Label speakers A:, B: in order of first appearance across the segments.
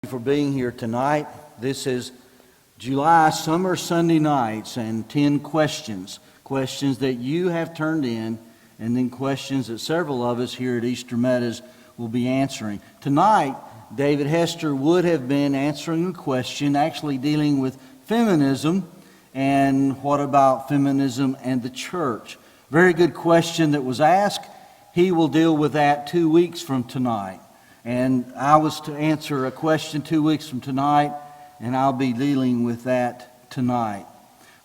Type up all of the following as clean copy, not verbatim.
A: For being here tonight. This is July Summer Sunday Nights and 10 questions that you have turned in, and then questions that several of us here at Easter Meadows will be answering. Tonight, David Hester would have been answering a question actually dealing with feminism and what about feminism and the church. Very good question that was asked. He will deal with that 2 weeks from tonight. And I was to answer a question 2 weeks from tonight, and I'll be dealing with that tonight.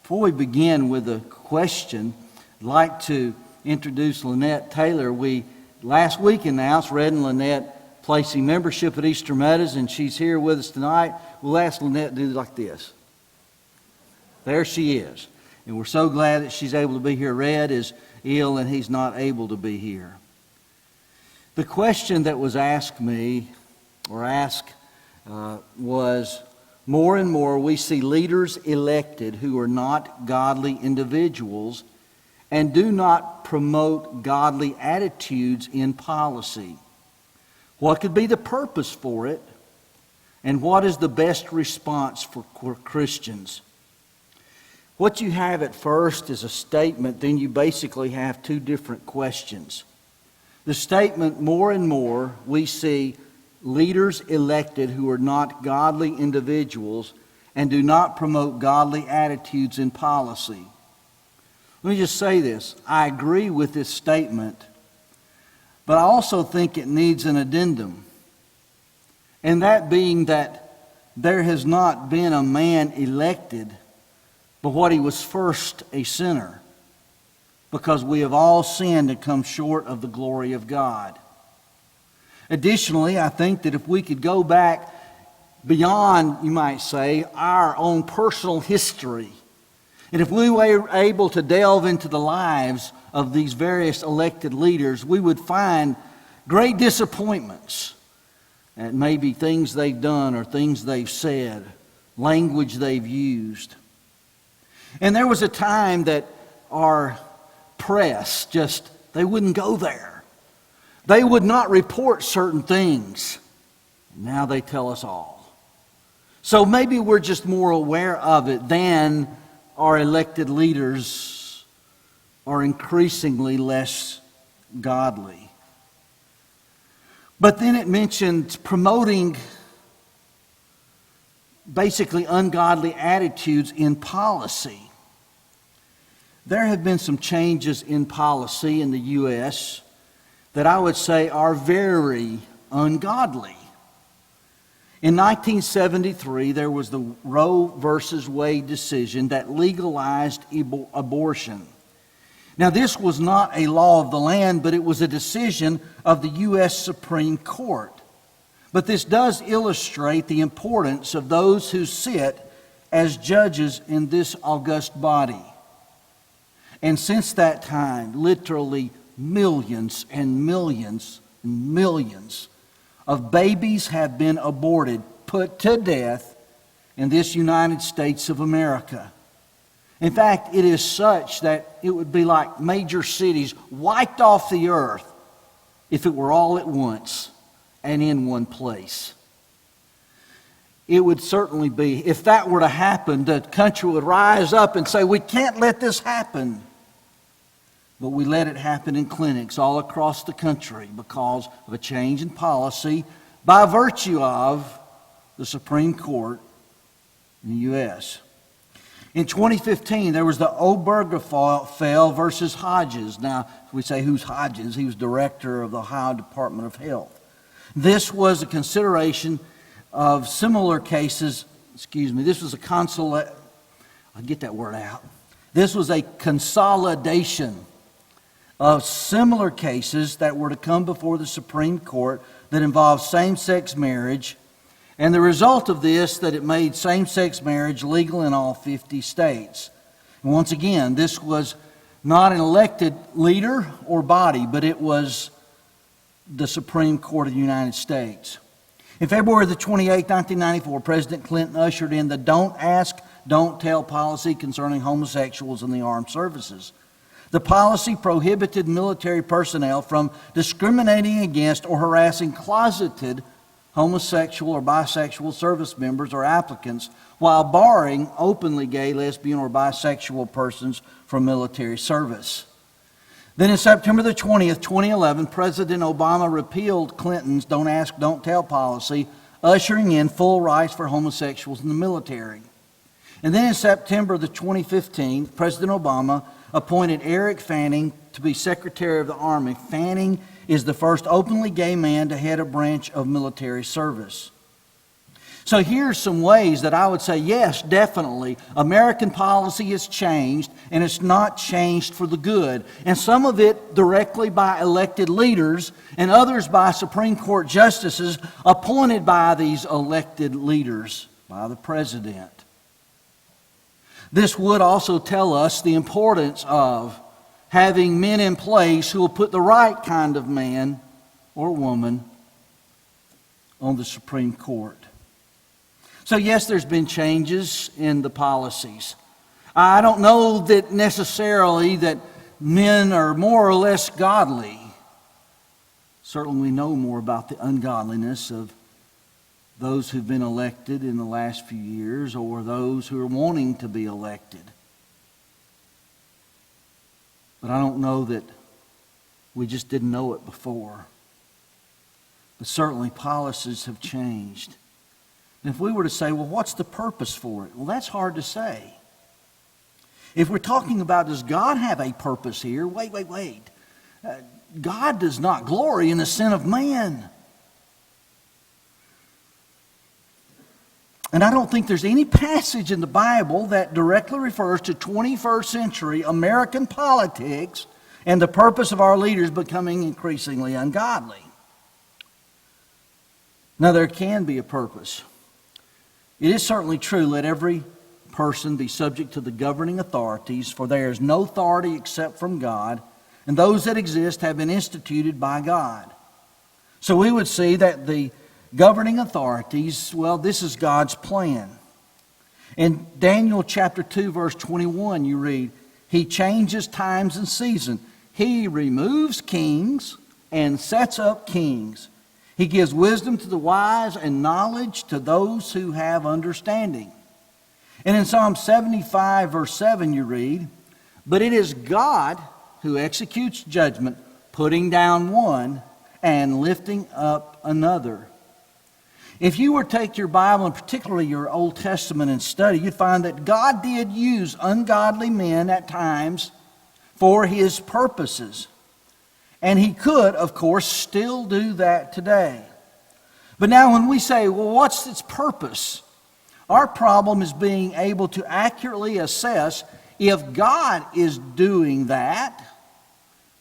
A: Before we begin with the question, I'd like to introduce Lynette Taylor. We last week announced Red and Lynette placing membership at Easter Meadows, and she's here with us tonight. We'll ask Lynette to do like this. There she is. And we're so glad that she's able to be here. Red is ill, and he's not able to be here. The question that was asked me, was, more and more we see leaders elected who are not godly individuals and do not promote godly attitudes in policy. What could be the purpose for it, and what is the best response for Christians? What you have at first is a statement, then you basically have two different questions. The statement, more and more, we see leaders elected who are not godly individuals and do not promote godly attitudes in policy. Let me just say this. I agree with this statement, but I also think it needs an addendum. And that being that there has not been a man elected, but what he was first a sinner. Because we have all sinned and come short of the glory of God. Additionally, I think that if we could go back beyond, you might say, our own personal history, and if we were able to delve into the lives of these various elected leaders, we would find great disappointments at maybe things they've done or things they've said, language they've used. And there was a time that our press they wouldn't go there. They would not report certain things. Now they tell us all. So maybe we're just more aware of it than our elected leaders are increasingly less godly. But then it mentions promoting basically ungodly attitudes in policy. There have been some changes in policy in the U.S. that I would say are very ungodly. In 1973, there was the Roe versus Wade decision that legalized abortion. Now, this was not a law of the land, but it was a decision of the U.S. Supreme Court. But this does illustrate the importance of those who sit as judges in this august body. And since that time, literally millions and millions and millions of babies have been aborted, put to death in this United States of America. In fact, it is such that it would be like major cities wiped off the earth if it were all at once and in one place. It would certainly be, if that were to happen, the country would rise up and say, we can't let this happen. But we let it happen in clinics all across the country because of a change in policy by virtue of the Supreme Court in the U.S. In 2015, there was the Obergefell versus Hodges. Now, we say, who's Hodges? He was director of the Ohio Department of Health. This was a consideration of similar cases. This was a I'll get that word out. This was a consolidation of similar cases that were to come before the Supreme Court that involved same-sex marriage, and the result of this, that it made same-sex marriage legal in all 50 states. And once again, this was not an elected leader or body, but it was the Supreme Court of the United States. In February the 28th, 1994, President Clinton ushered in the Don't Ask, Don't Tell policy concerning homosexuals in the armed services. The policy prohibited military personnel from discriminating against or harassing closeted homosexual or bisexual service members or applicants, while barring openly gay, lesbian, or bisexual persons from military service. Then in September the 20th, 2011, President Obama repealed Clinton's Don't Ask, Don't Tell policy, ushering in full rights for homosexuals in the military. And then in September the 2015, President Obama appointed Eric Fanning to be Secretary of the Army. Fanning is the first openly gay man to head a branch of military service. So here's some ways that I would say, yes, definitely, American policy has changed, and it's not changed for the good. And some of it directly by elected leaders, and others by Supreme Court justices appointed by these elected leaders, by the president. This would also tell us the importance of having men in place who will put the right kind of man or woman on the Supreme Court. So yes, there's been changes in the policies. I don't know that necessarily that men are more or less godly. Certainly we know more about the ungodliness of those who've been elected in the last few years or those who are wanting to be elected. But I don't know that we just didn't know it before. But certainly policies have changed. And if we were to say, well, what's the purpose for it? Well, that's hard to say. If we're talking about, does God have a purpose here? Wait. God does not glory in the sin of man. And I don't think there's any passage in the Bible that directly refers to 21st century American politics and the purpose of our leaders becoming increasingly ungodly. Now, there can be a purpose. It is certainly true, let every person be subject to the governing authorities, for there is no authority except from God, and those that exist have been instituted by God. So we would see that the governing authorities, well, this is God's plan. In Daniel chapter 2, verse 21, you read, He changes times and seasons. He removes kings and sets up kings. He gives wisdom to the wise and knowledge to those who have understanding. And in Psalm 75, verse 7, you read, But it is God who executes judgment, putting down one and lifting up another. If you were to take your Bible, and particularly your Old Testament, and study, you'd find that God did use ungodly men at times for His purposes. And He could, of course, still do that today. But now when we say, well, what's its purpose? Our problem is being able to accurately assess if God is doing that,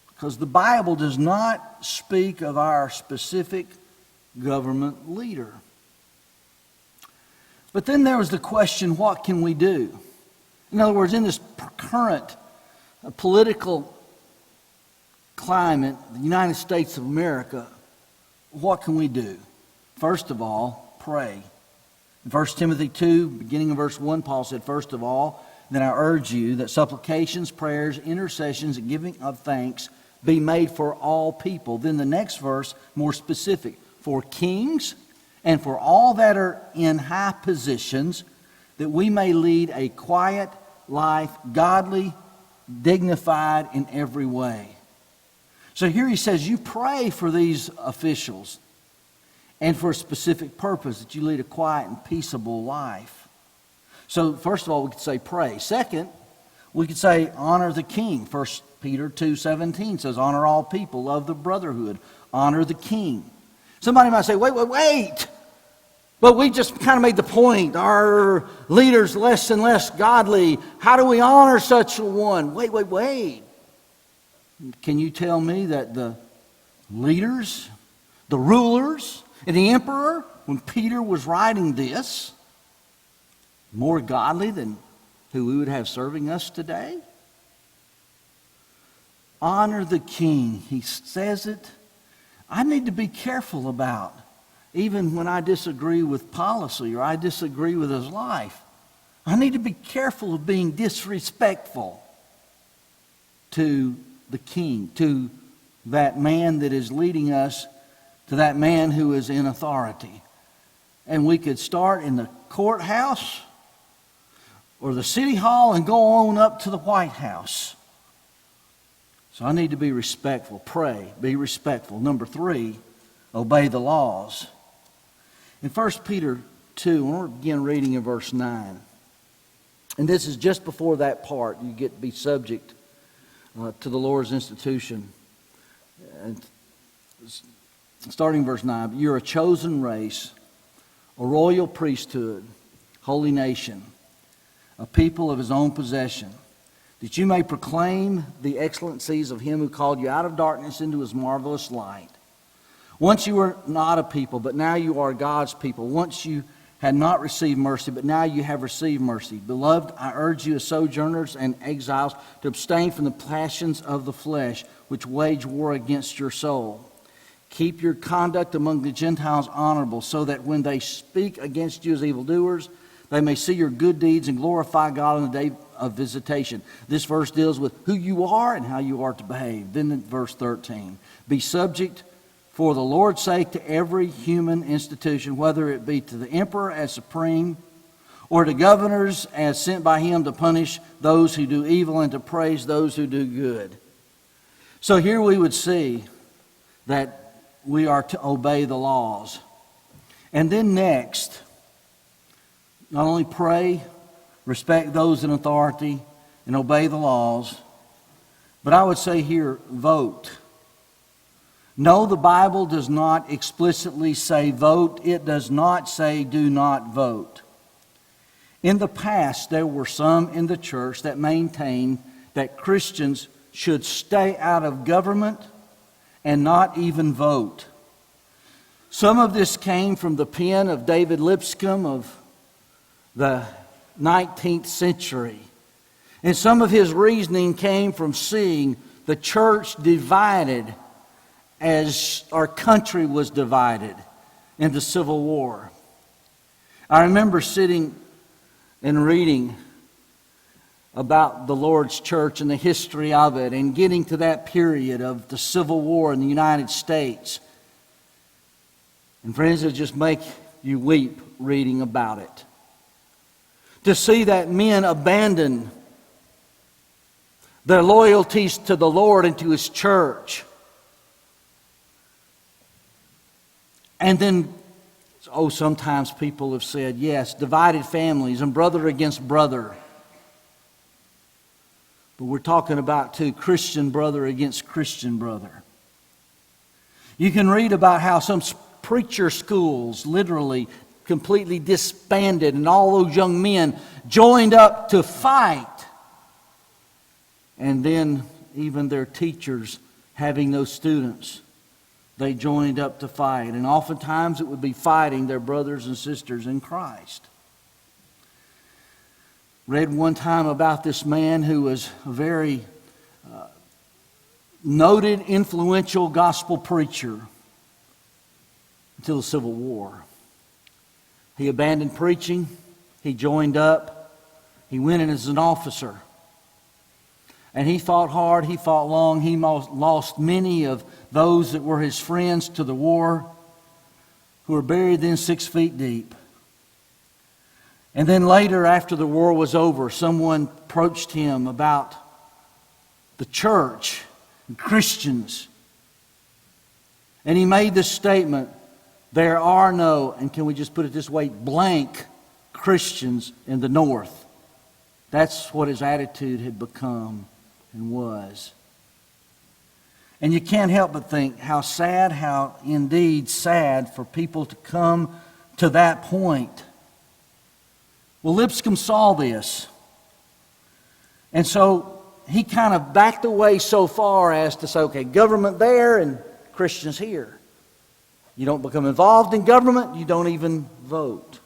A: because the Bible does not speak of our specific government leader. But then there was the question, what can we do? In other words, in this current political climate, the United States of America, what can we do? First of all, pray. In 1 Timothy 2, beginning of verse 1, Paul said, First of all, then I urge you that supplications, prayers, intercessions, and giving of thanks be made for all people. Then the next verse, more specific, for kings and for all that are in high positions, that we may lead a quiet life, godly, dignified in every way. So here he says, you pray for these officials and for a specific purpose, that you lead a quiet and peaceable life. So first of all, we could say pray. Second, we could say honor the king. 1 Peter 2:17 says, honor all people, love the brotherhood, honor the king. Somebody might say, wait. But we just kind of made the point. Our leader's less and less godly. How do we honor such a one? Wait. Can you tell me that the leaders, the rulers, and the emperor, when Peter was writing this, more godly than who we would have serving us today? Honor the king. He says it. I need to be careful about, even when I disagree with policy or I disagree with his life. I need to be careful of being disrespectful to the king, to that man that is leading us to that man who is in authority. And we could start in the courthouse or the city hall and go on up to the White House. So I need to be respectful. Pray, be respectful. Number 3, obey the laws. In 1 Peter 2, we'll begin reading in verse 9. And this is just before that part. You get to be subject to the Lord's institution. And starting verse 9, you're a chosen race, a royal priesthood, holy nation, a people of his own possession, that you may proclaim the excellencies of him who called you out of darkness into his marvelous light. Once you were not a people, but now you are God's people. Once you had not received mercy, but now you have received mercy. Beloved, I urge you as sojourners and exiles to abstain from the passions of the flesh, which wage war against your soul. Keep your conduct among the Gentiles honorable, so that when they speak against you as evildoers, they may see your good deeds and glorify God on the day of visitation. This verse deals with who you are and how you are to behave. Then in verse 13, be subject for the Lord's sake to every human institution, whether it be to the emperor as supreme, or to governors as sent by him to punish those who do evil and to praise those who do good. So here we would see that we are to obey the laws. And then next, not only pray, respect those in authority, and obey the laws, but I would say here, vote. No, the Bible does not explicitly say vote. It does not say do not vote. In the past, there were some in the church that maintained that Christians should stay out of government and not even vote. Some of this came from the pen of David Lipscomb of the 19th century. And some of his reasoning came from seeing the church divided as our country was divided in the Civil War. I remember sitting and reading about the Lord's church and the history of it, and getting to that period of the Civil War in the United States. And friends, it'll just make you weep reading about it. To see that men abandon their loyalties to the Lord and to His church. And then, sometimes people have said, yes, divided families and brother against brother. But we're talking about, too, Christian brother against Christian brother. You can read about how some preacher schools literally completely disbanded, and all those young men joined up to fight. And then even their teachers having those students, they joined up to fight. And oftentimes it would be fighting their brothers and sisters in Christ. Read one time about this man who was a very noted, influential gospel preacher until the Civil War. He abandoned preaching. He joined up. He went in as an officer. And he fought hard. He fought long. He lost many of those that were his friends to the war, who were buried then 6 feet deep. And then later, after the war was over, someone approached him about the church and Christians. And he made this statement, there are no, and can we just put it this way, blank Christians in the North. That's what his attitude had become and was. And you can't help but think how sad, how indeed sad for people to come to that point. Well, Lipscomb saw this. And so he kind of backed away so far as to say, okay, government there and Christians here. You don't become involved in government, you don't even vote.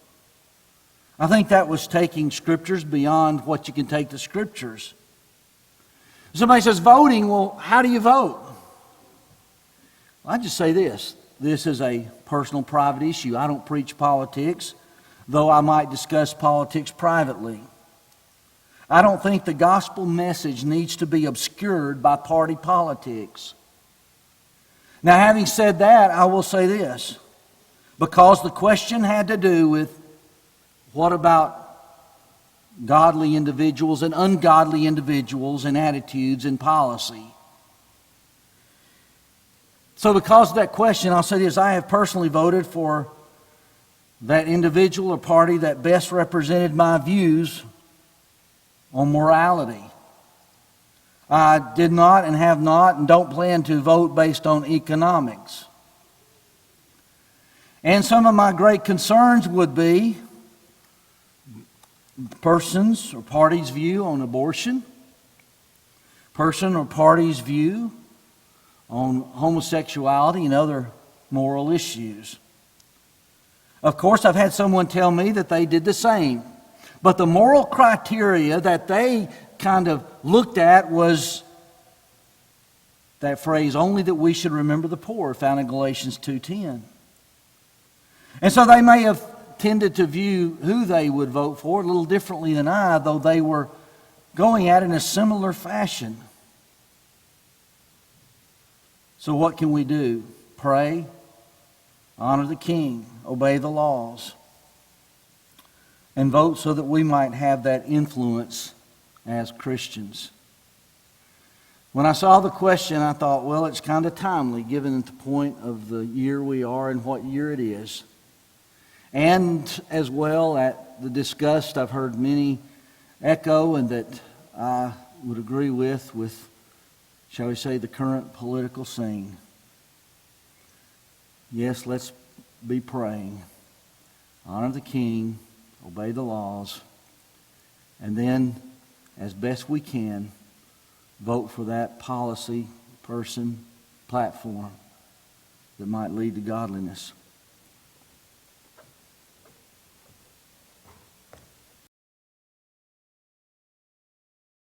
A: I think that was taking Scriptures beyond what you can take the Scriptures. Somebody says voting, well, how do you vote? Well, I just say this. This is a personal, private issue. I don't preach politics, though I might discuss politics privately. I don't think the gospel message needs to be obscured by party politics. Now, having said that, I will say this. Because the question had to do with what about godly individuals and ungodly individuals and attitudes and policy. So because of that question, I'll say this. I have personally voted for that individual or party that best represented my views on morality. I did not and have not and don't plan to vote based on economics. And some of my great concerns would be persons or parties' view on abortion, person or party's view on homosexuality and other moral issues. Of course, I've had someone tell me that they did the same. But the moral criteria that they kind of looked at was that phrase, only that we should remember the poor, found in Galatians 2:10. And so they may have tended to view who they would vote for a little differently than I, though they were going at it in a similar fashion. So what can we do? Pray, honor the King, obey the laws, and vote so that we might have that influence as Christians. When I saw the question, I thought, well, it's kind of timely given the point of the year we are and what year it is. And as well, at the disgust I've heard many echo and that I would agree with, shall we say, the current political scene. Yes, let's be praying. Honor the King, obey the laws, and then, as best we can, vote for that policy, person, platform that might lead to godliness.